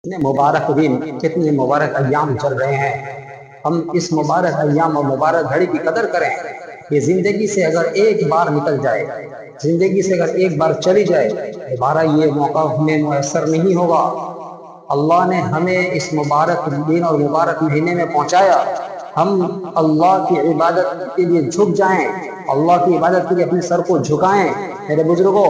کتنے مبارک دن، کتنے مبارک ایام چل رہے ہیں۔ ہم اس مبارک ایام اور مبارک گھڑی کی قدر کریں۔ یہ زندگی سے اگر ایک بار نکل جائے، زندگی سے اگر ایک بار چلی جائے، دوبارہ یہ موقع ہمیں میسر نہیں ہوگا۔ اللہ نے ہمیں اس مبارک دن اور مبارک مہینے میں پہنچایا، ہم اللہ کی عبادت کے لیے جھک جائیں، اللہ کی عبادت کے لیے اپنے سر کو جھکائیں۔ میرے بزرگوں،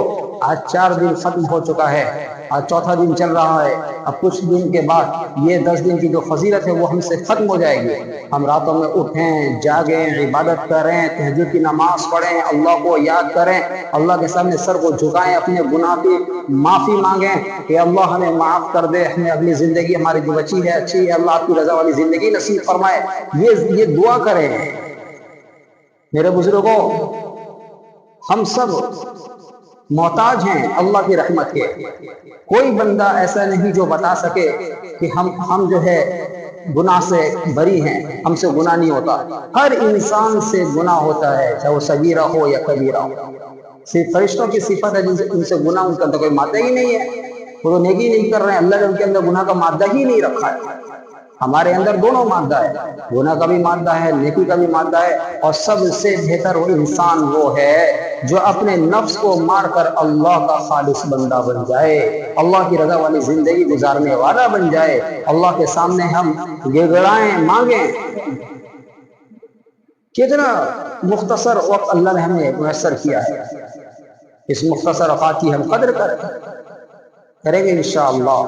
آج 4 دن ختم ہو چکا ہے، آج چوتھا دن چل رہا ہے۔ اب کچھ دن کے بعد یہ 10 دن کی جو فضیلت ہے وہ ہم سے ختم ہو جائے گی۔ ہم راتوں میں اٹھیں، جاگیں، عبادت کریں، تہجد کی نماز پڑھیں، اللہ کو یاد کریں، اللہ کے سامنے سر کو جھکائیں، اپنے گناہ کی معافی مانگیں کہ اللہ ہمیں معاف کر دے، ہمیں اگلی زندگی ہماری جو بچی ہے اچھی ہے، اللہ آپ کی رضا والی زندگی نصیب فرمائے۔ یہ دعا کریں۔ میرے بزرگوں، ہم سب محتاج ہیں اللہ کی رحمت کے۔ کوئی بندہ ایسا نہیں جو بتا سکے کہ ہم جو ہے گناہ سے بری ہیں، ہم سے گناہ نہیں ہوتا۔ ہر انسان سے گناہ ہوتا ہے، چاہے وہ صغیرہ ہو یا کبیرہ ہو۔ صرف فرشتوں کی صفت ہے ان سے گناہ ان کے اندر کوئی مادہ ہی نہیں ہے، وہ تو نیکی نہیں کر رہے ہیں، اللہ نے ان کے اندر گناہ کا مادہ ہی نہیں رکھا ہے۔ ہمارے اندر دونوں مادہ ہے، گناہ کا بھی مادہ ہے، نیکی کا بھی مادہ ہے۔ اور سب سے بہتر وہ انسان وہ ہے جو اپنے نفس کو مار کر اللہ کا خالص بندہ بن جائے، اللہ کی رضا والی زندگی گزارنے والا بن جائے، اللہ کے سامنے ہم گڑگڑائیں، مانگیں۔ کتنا مختصر وقت اللہ نے ہمیں میسر کیا ہے، اس مختصر اوقات کی ہم قدر کریں گے انشاءاللہ۔